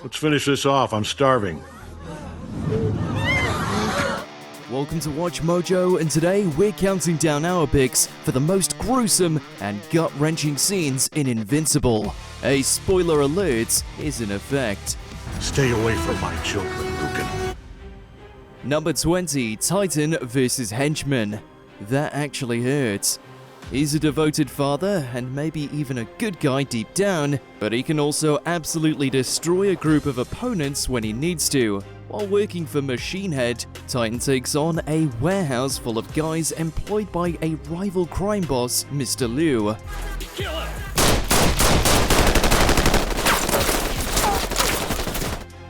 Let's finish this off. I'm starving. Welcome to Watch Mojo, and today we're counting down our picks for the most gruesome and gut-wrenching scenes in Invincible. A spoiler alert is in effect. Stay away from my children, Lucan. Number 20, Titan vs. Henchman. That actually hurts. He's a devoted father and maybe even a good guy deep down, but he can also absolutely destroy a group of opponents when he needs to. While working for Machine Head, Titan takes on a warehouse full of guys employed by a rival crime boss, Mr. Liu. Kill him!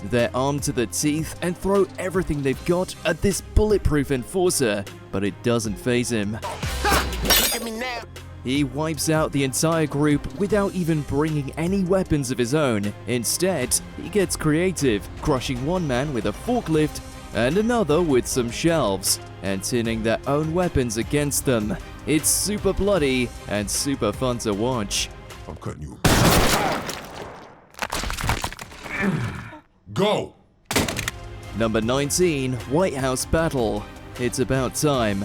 They're armed to the teeth and throw everything they've got at this bulletproof enforcer, but it doesn't faze him. Look at me now! He wipes out the entire group without even bringing any weapons of his own. Instead, he gets creative, crushing one man with a forklift and another with some shelves, and turning their own weapons against them. It's super bloody and super fun to watch. I'm cutting you. Go! Number 19, White House Battle. It's about time.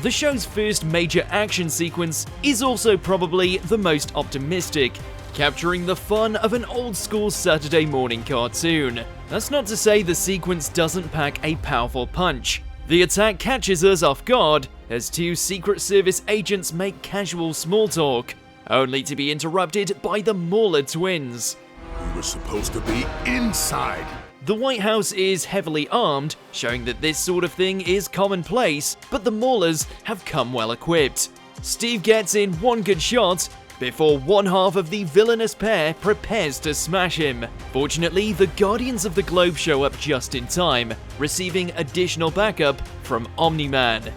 The show's first major action sequence is also probably the most optimistic, capturing the fun of an old-school Saturday morning cartoon. That's not to say the sequence doesn't pack a powerful punch. The attack catches us off guard as two Secret Service agents make casual small talk, only to be interrupted by the Mauler twins. We were supposed to be inside. The White House is heavily armed, showing that this sort of thing is commonplace, but the Maulers have come well equipped. Steve gets in one good shot before one half of the villainous pair prepares to smash him. Fortunately, the Guardians of the Globe show up just in time, receiving additional backup from Omni-Man.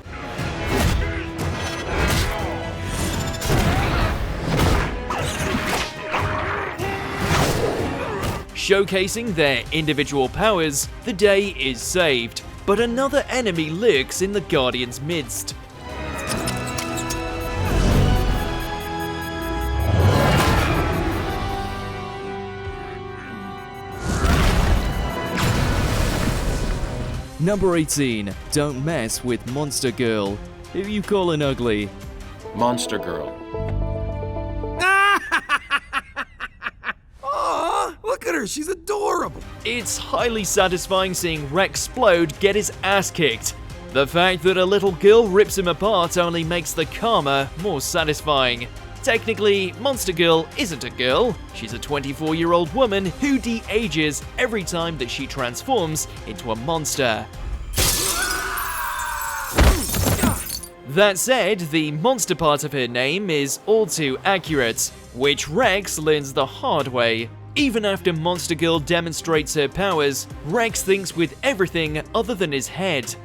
Showcasing their individual powers, the day is saved, but another enemy lurks in the Guardians' midst. Number 18, Don't Mess with Monster Girl. Who you callin' ugly? Monster Girl. Look at her, she's adorable! It's highly satisfying seeing Rexplode get his ass kicked. The fact that a little girl rips him apart only makes the karma more satisfying. Technically, Monster Girl isn't a girl. She's a 24-year-old woman who de-ages every time that she transforms into a monster. That said, the monster part of her name is all too accurate, which Rex learns the hard way. Even after Monster Girl demonstrates her powers, Rex thinks with everything other than his head.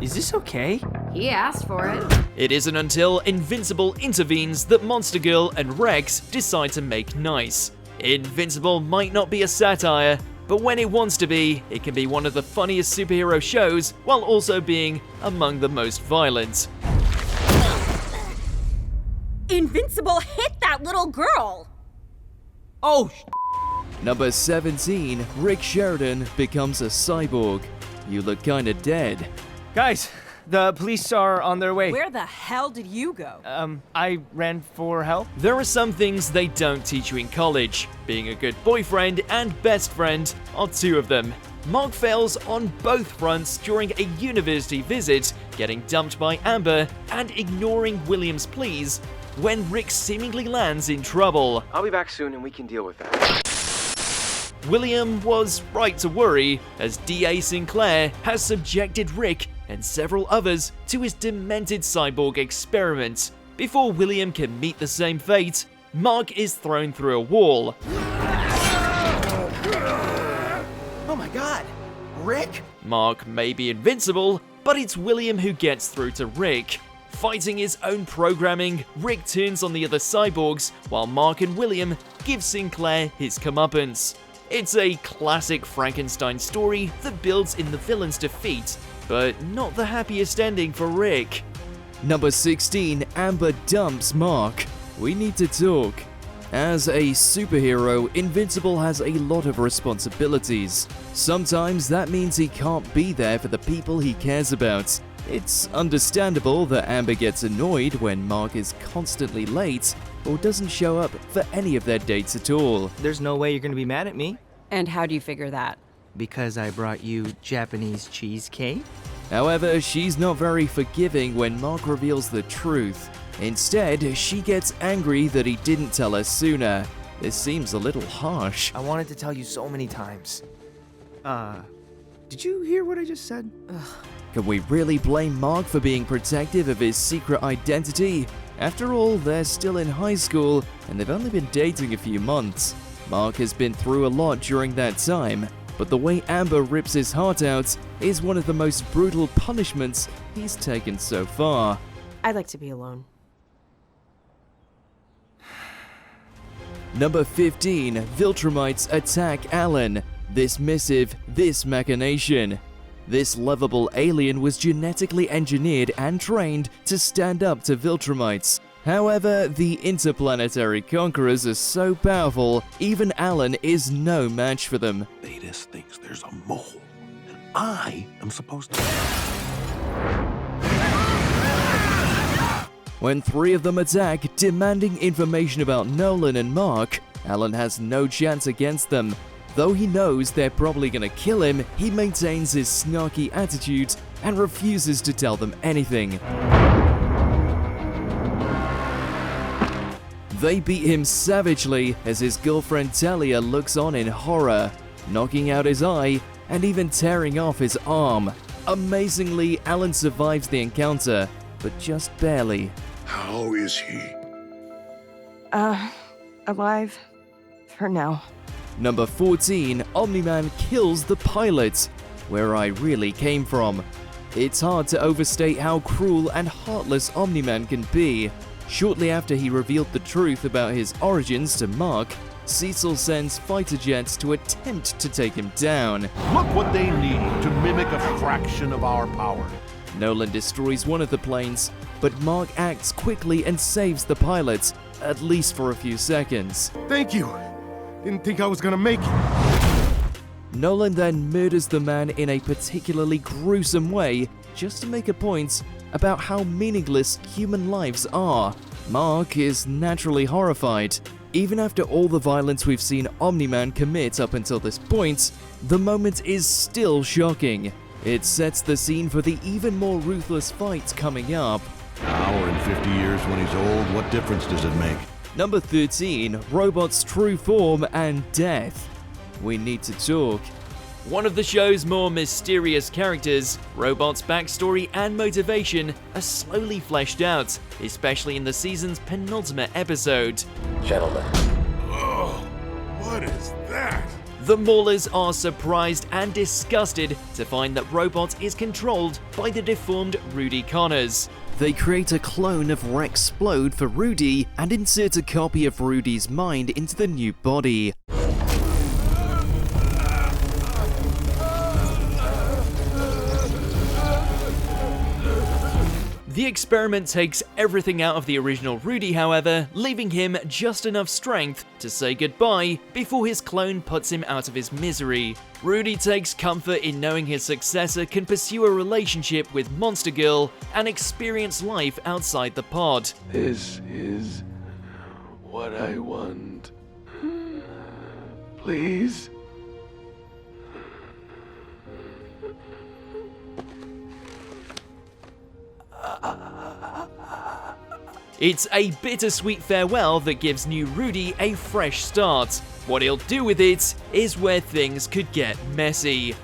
Is this okay? He asked for it. It isn't until Invincible intervenes that Monster Girl and Rex decide to make nice. Invincible might not be a satire, but when it wants to be, it can be one of the funniest superhero shows while also being among the most violent. Invincible hit that little girl! Oh, Number 17, Rick Sheridan Becomes a Cyborg. You look kinda dead. guys, the police are on their way. Where the hell did you go? I ran for help. There are some things they don't teach you in college. Being a good boyfriend and best friend are two of them. Mark fails on both fronts during a university visit, getting dumped by Amber and ignoring William's pleas when Rick seemingly lands in trouble. I'll be back soon and we can deal with that. William was right to worry, as D.A. Sinclair has subjected Rick and several others to his demented cyborg experiment. Before William can meet the same fate, Mark is thrown through a wall. Oh my god, Rick? Mark may be invincible, but it's William who gets through to Rick. Fighting his own programming, Rick turns on the other cyborgs, while Mark and William give Sinclair his comeuppance. It's a classic Frankenstein story that builds in the villain's defeat, but not the happiest ending for Rick. Number 16, Amber dumps Mark. We need to talk. As a superhero, Invincible has a lot of responsibilities. Sometimes that means he can't be there for the people he cares about. It's understandable that Amber gets annoyed when Mark is constantly late or doesn't show up for any of their dates at all. There's no way you're gonna be mad at me. And how do you figure that? Because I brought you Japanese cheesecake? However, she's not very forgiving when Mark reveals the truth. Instead, she gets angry that he didn't tell her sooner. This seems a little harsh. I wanted to tell you so many times. Did you hear what I just said? Can we really blame Mark for being protective of his secret identity? After all, they're still in high school and they've only been dating a few months. Mark has been through a lot during that time, but the way Amber rips his heart out is one of the most brutal punishments he's taken so far. I'd like to be alone. Number 15, Viltrumites Attack Allen. This missive, this machination. This lovable alien was genetically engineered and trained to stand up to Viltrumites. However, the interplanetary conquerors are so powerful, even Allen is no match for them. Betis thinks there's a mole, and I am supposed to... When three of them attack, demanding information about Nolan and Mark, Allen has no chance against them. Though he knows they're probably gonna kill him, he maintains his snarky attitude and refuses to tell them anything. They beat him savagely as his girlfriend Talia looks on in horror, knocking out his eye and even tearing off his arm. Amazingly, Allen survives the encounter, but just barely. How is he? Alive. For now. Number 14, Omni-Man kills the pilot, where I really came from. It's hard to overstate how cruel and heartless Omni-Man can be. Shortly after he revealed the truth about his origins to Mark, Cecil sends fighter jets to attempt to take him down. Look what they need to mimic a fraction of our power. Nolan destroys one of the planes, but Mark acts quickly and saves the pilot, at least for a few seconds. Thank you. Didn't think I was gonna make it. Nolan then murders the man in a particularly gruesome way, just to make a point about how meaningless human lives are. Mark is naturally horrified. Even after all the violence we've seen Omni-Man commit up until this point, the moment is still shocking. It sets the scene for the even more ruthless fight coming up. Now or in 50 years when he's old, what difference does it make? Number 13, Robot's True Form and Death. We need to talk. One of the show's more mysterious characters, Robot's backstory and motivation are slowly fleshed out, especially in the season's penultimate episode. Gentlemen. Oh, what is that? The Maulers are surprised and disgusted to find that Robot is controlled by the deformed Rudy Connors. They create a clone of Rexplode for Rudy and insert a copy of Rudy's mind into the new body. The experiment takes everything out of the original Rudy, however, leaving him just enough strength to say goodbye before his clone puts him out of his misery. Rudy takes comfort in knowing his successor can pursue a relationship with Monster Girl and experience life outside the pod. This is what I want. Please? It's a bittersweet farewell that gives new Rudy a fresh start. What he'll do with it is where things could get messy.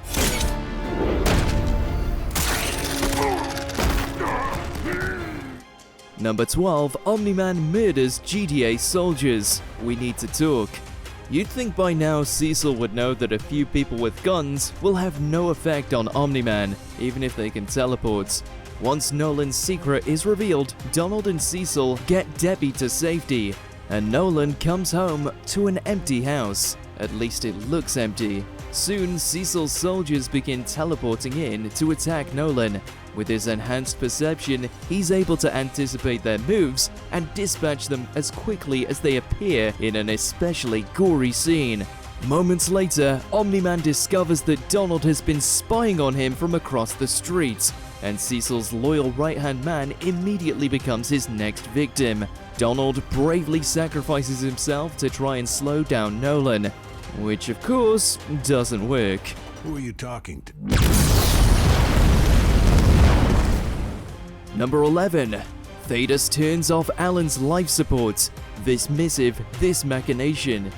Number 12, Omni-Man Murders GDA Soldiers. We need to talk. You'd think by now Cecil would know that a few people with guns will have no effect on Omni-Man, even if they can teleport. Once Nolan's secret is revealed, Donald and Cecil get Debbie to safety, and Nolan comes home to an empty house. At least it looks empty. Soon, Cecil's soldiers begin teleporting in to attack Nolan. With his enhanced perception, he's able to anticipate their moves and dispatch them as quickly as they appear in an especially gory scene. Moments later, Omni-Man discovers that Donald has been spying on him from across the street, and Cecil's loyal right-hand man immediately becomes his next victim. Donald bravely sacrifices himself to try and slow down Nolan, which of course doesn't work. Who are you talking to? Number 11. Thaddeus turns off Alan's life support. This missive, this machination.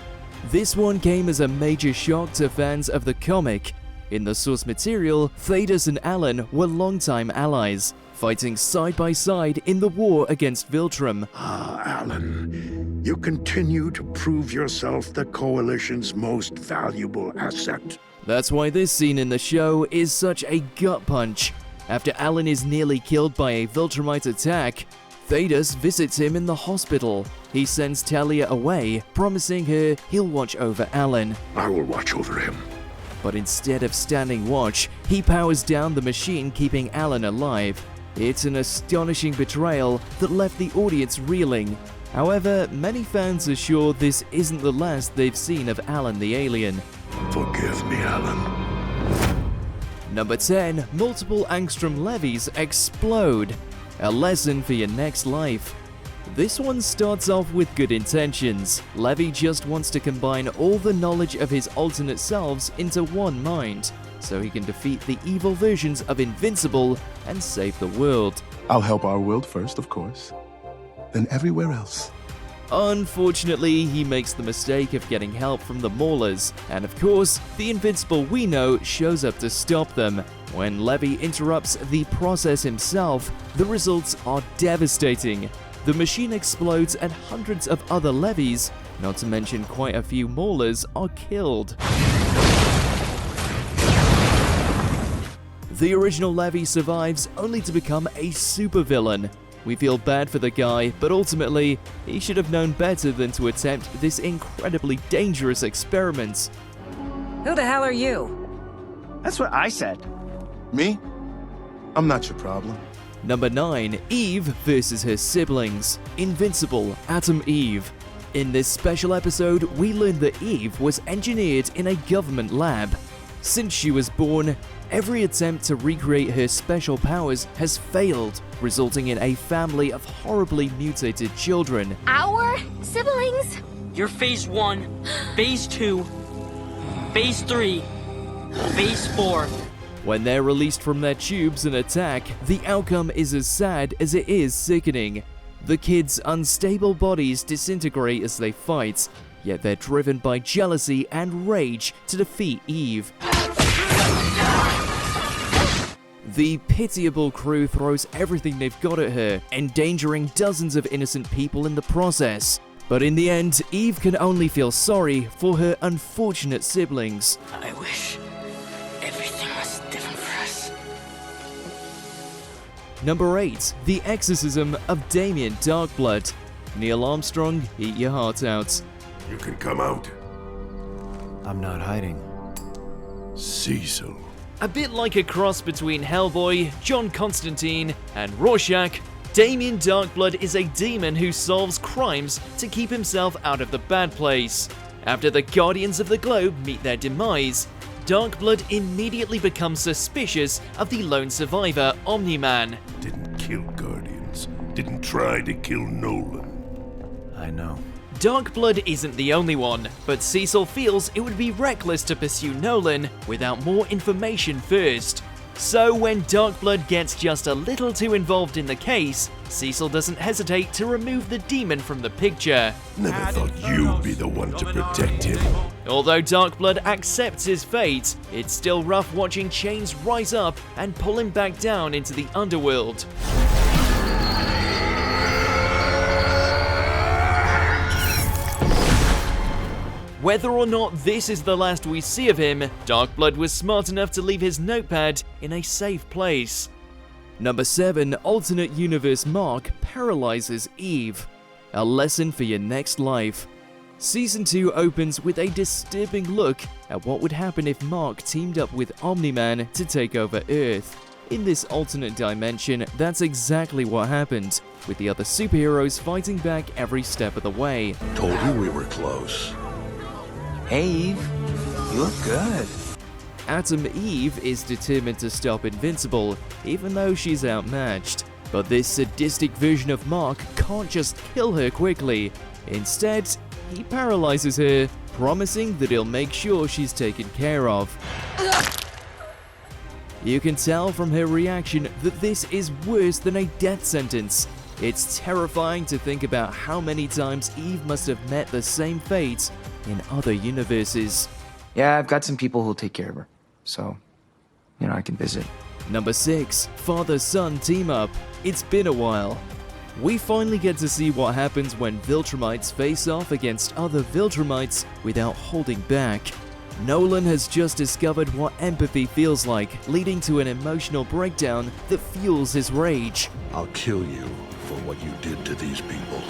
This one came as a major shock to fans of the comic. In the source material, Thaddeus and Alan were longtime allies, fighting side by side in the war against Viltrum. Alan, you continue to prove yourself the Coalition's most valuable asset. That's why this scene in the show is such a gut punch. After Alan is nearly killed by a Viltrumite attack, Thaddeus visits him in the hospital. He sends Talia away, promising her he'll watch over Alan. I will watch over him. But instead of standing watch, he powers down the machine keeping Alan alive. It's an astonishing betrayal that left the audience reeling. However, many fans are sure this isn't the last they've seen of Alan the alien. Forgive me, Alan. Number 10. Multiple angstrom levies explode. A lesson for your next life. This one starts off with good intentions. Levy just wants to combine all the knowledge of his alternate selves into one mind, so he can defeat the evil versions of Invincible and save the world. I'll help our world first, of course. Then everywhere else. Unfortunately, he makes the mistake of getting help from the Maulers, and of course, the Invincible we know shows up to stop them. When Levy interrupts the process himself, the results are devastating. The machine explodes and hundreds of other levies, not to mention quite a few Maulers, are killed. The original Levy survives only to become a supervillain. We feel bad for the guy, but ultimately, he should have known better than to attempt this incredibly dangerous experiment. Who the hell are you? That's what I said. Me? I'm not your problem. Number 9. Eve versus her siblings. Invincible Atom Eve. In this special episode, we learn that Eve was engineered in a government lab. Since she was born, every attempt to recreate her special powers has failed, resulting in a family of horribly mutated children. Our siblings? You're phase 1, phase 2, phase 3, phase 4. When they're released from their tubes and attack, the outcome is as sad as it is sickening. The kids' unstable bodies disintegrate as they fight, yet they're driven by jealousy and rage to defeat Eve. The pitiable crew throws everything they've got at her, endangering dozens of innocent people in the process. But in the end, Eve can only feel sorry for her unfortunate siblings. I wish everything was different for us. Number 8. The Exorcism of Damian Darkblood. Neil Armstrong, eat your heart out. You can come out. I'm not hiding. Cecil. A bit like a cross between Hellboy, John Constantine, and Rorschach, Damian Darkblood is a demon who solves crimes to keep himself out of the bad place. After the Guardians of the Globe meet their demise, Darkblood immediately becomes suspicious of the lone survivor, Omni-Man. Didn't kill Guardians. Didn't try to kill Nolan. I know. Darkblood isn't the only one, but Cecil feels it would be reckless to pursue Nolan without more information first. So when Darkblood gets just a little too involved in the case, Cecil doesn't hesitate to remove the demon from the picture. Never thought you'd be the one to protect him. Although Darkblood accepts his fate, it's still rough watching chains rise up and pull him back down into the underworld. Whether or not this is the last we see of him, Darkblood was smart enough to leave his notepad in a safe place. Number 7. Alternate Universe Mark Paralyzes Eve. A lesson for your next life. Season 2 opens with a disturbing look at what would happen if Mark teamed up with Omni-Man to take over Earth. In this alternate dimension, that's exactly what happened, with the other superheroes fighting back every step of the way. Told you we were close. Hey, Eve. You look good. Atom Eve is determined to stop Invincible, even though she's outmatched. But this sadistic version of Mark can't just kill her quickly. Instead, he paralyzes her, promising that he'll make sure she's taken care of. You can tell from her reaction that this is worse than a death sentence. It's terrifying to think about how many times Eve must have met the same fate in other universes. Yeah, I've got some people who'll take care of her. So, I can visit. Number 6. Father-son team-up. It's been a while. We finally get to see what happens when Viltrumites face off against other Viltrumites without holding back. Nolan has just discovered what empathy feels like, leading to an emotional breakdown that fuels his rage. I'll kill you for what you did to these people.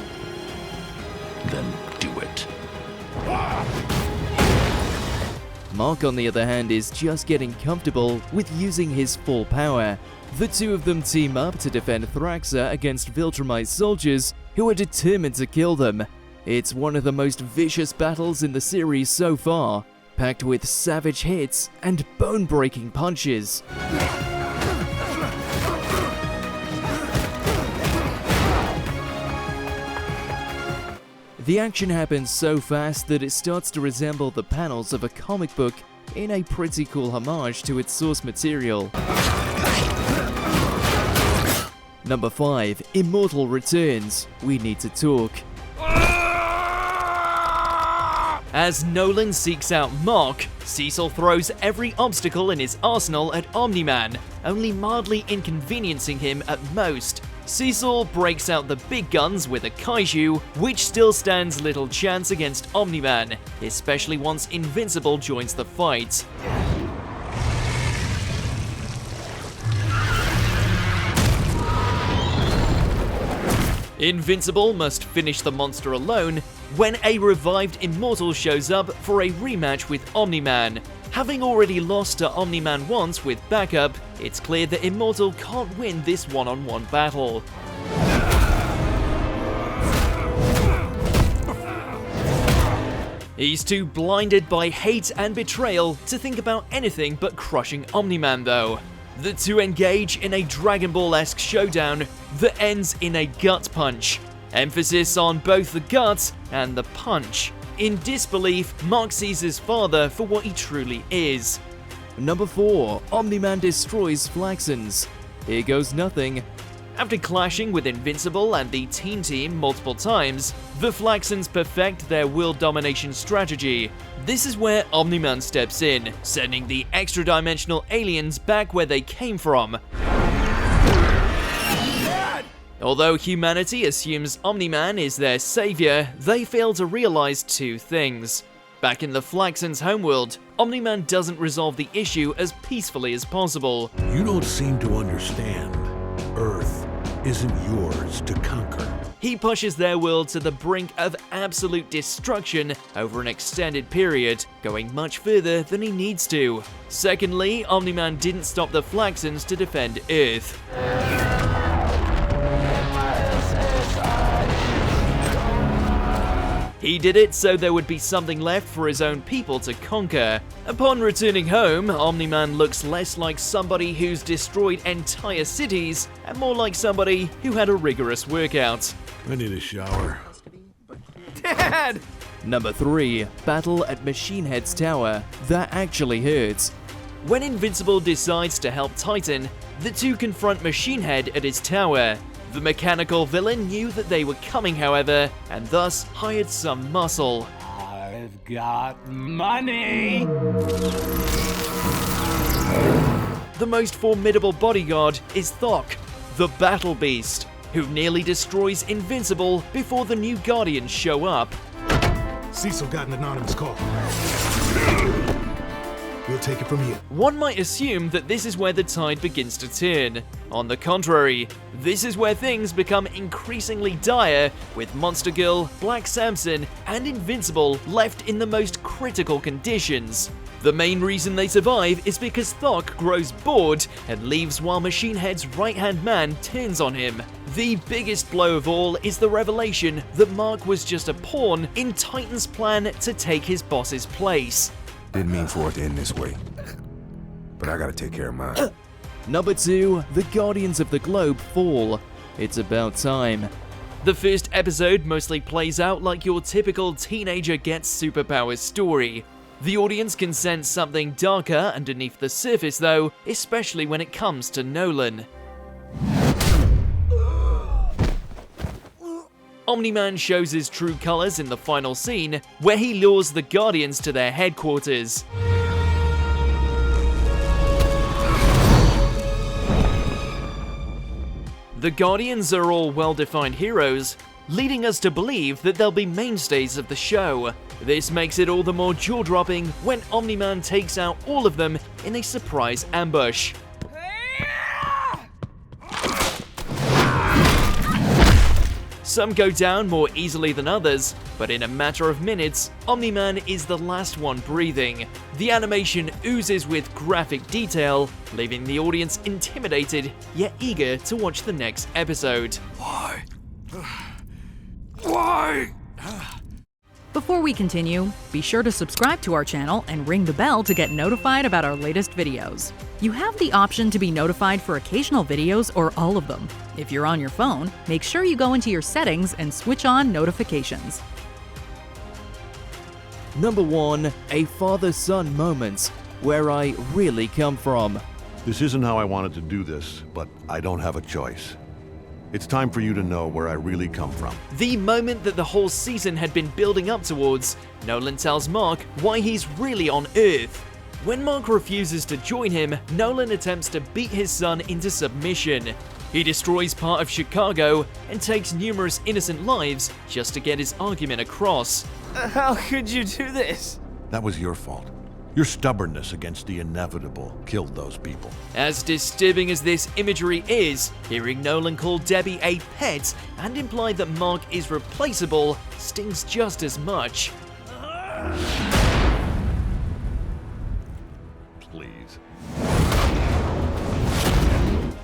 Then do it. Mark, on the other hand, is just getting comfortable with using his full power. The two of them team up to defend Thraxa against Viltrumites soldiers who are determined to kill them. It's one of the most vicious battles in the series so far, packed with savage hits and bone-breaking punches. The action happens so fast that it starts to resemble the panels of a comic book in a pretty cool homage to its source material. Number 5. Immortal Returns. We need to talk. As Nolan seeks out Mark, Cecil throws every obstacle in his arsenal at Omni-Man, only mildly inconveniencing him at most. Cecil breaks out the big guns with a kaiju, which still stands little chance against Omni-Man, especially once Invincible joins the fight. Invincible must finish the monster alone when a revived Immortal shows up for a rematch with Omni-Man. Having already lost to Omni-Man once with backup, it's clear that Immortal can't win this one-on-one battle. He's too blinded by hate and betrayal to think about anything but crushing Omni-Man though. The two engage in a Dragon Ball-esque showdown that ends in a gut punch. Emphasis on both the gut and the punch. In disbelief, Mark sees his father for what he truly is. Number 4. Omni-Man Destroys Flaxen. Here goes nothing. After clashing with Invincible and the Teen Team multiple times, the Flaxens perfect their world domination strategy. This is where Omni-Man steps in, sending the extra-dimensional aliens back where they came from. Although humanity assumes Omni-Man is their savior, they fail to realize two things. Back in the Flaxens' homeworld, Omni-Man doesn't resolve the issue as peacefully as possible. You don't seem to understand. Earth isn't yours to conquer. He pushes their world to the brink of absolute destruction over an extended period, going much further than he needs to. Secondly, Omni-Man didn't stop the Flaxens to defend Earth. He did it so there would be something left for his own people to conquer. Upon returning home, Omni-Man looks less like somebody who's destroyed entire cities and more like somebody who had a rigorous workout. I need a shower. Dad! Number 3. Battle at Machine Head's tower. That actually hurts. When Invincible decides to help Titan, the two confront Machine Head at his tower. The mechanical villain knew that they were coming, however, and thus hired some muscle. I've got money! The most formidable bodyguard is Thok, the Battle Beast, who nearly destroys Invincible before the new Guardians show up. Cecil got an anonymous call. We'll take it from here. One might assume that this is where the tide begins to turn. On the contrary, this is where things become increasingly dire, with Monster Girl, Black Samson, and Invincible left in the most critical conditions. The main reason they survive is because Thok grows bored and leaves while Machine Head's right-hand man turns on him. The biggest blow of all is the revelation that Mark was just a pawn in Titan's plan to take his boss's place. Didn't mean for it to end this way, but I gotta take care of mine. Number 2, the Guardians of the Globe fall. It's about time. The first episode mostly plays out like your typical teenager gets superpowers story. The audience can sense something darker underneath the surface though, especially when it comes to Nolan. Omni-Man shows his true colors in the final scene, where he lures the Guardians to their headquarters. The Guardians are all well-defined heroes, leading us to believe that they'll be mainstays of the show. This makes it all the more jaw-dropping when Omni-Man takes out all of them in a surprise ambush. Some go down more easily than others, but in a matter of minutes, Omni-Man is the last one breathing. The animation oozes with graphic detail, leaving the audience intimidated yet eager to watch the next episode. Why? Why? Before we continue, be sure to subscribe to our channel and ring the bell to get notified about our latest videos. You have the option to be notified for occasional videos or all of them. If you're on your phone, make sure you go into your settings and switch on notifications. Number 1, a father-son moment, where I really come from. This isn't how I wanted to do this, but I don't have a choice. It's time for you to know where I really come from. The moment that the whole season had been building up towards, Nolan tells Mark why he's really on Earth. When Mark refuses to join him, Nolan attempts to beat his son into submission. He destroys part of Chicago and takes numerous innocent lives just to get his argument across. How could you do this? That was your fault. Your stubbornness against the inevitable killed those people. As disturbing as this imagery is, hearing Nolan call Debbie a pet and imply that Mark is replaceable stings just as much. Please.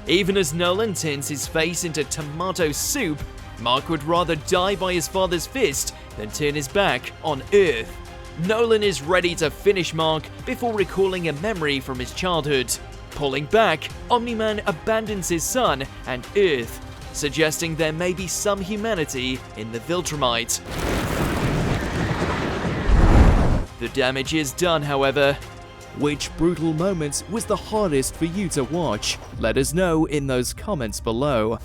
Even as Nolan turns his face into tomato soup, Mark would rather die by his father's fist than turn his back on Earth. Nolan is ready to finish Mark before recalling a memory from his childhood. Pulling back, Omni-Man abandons his son and Earth, suggesting there may be some humanity in the Viltrumite. The damage is done, however. Which brutal moment was the hardest for you to watch? Let us know in those comments below.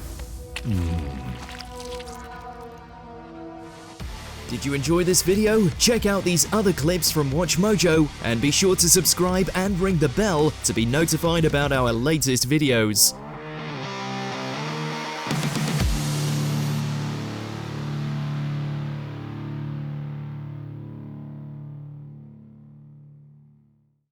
Did you enjoy this video? Check out these other clips from WatchMojo and be sure to subscribe and ring the bell to be notified about our latest videos.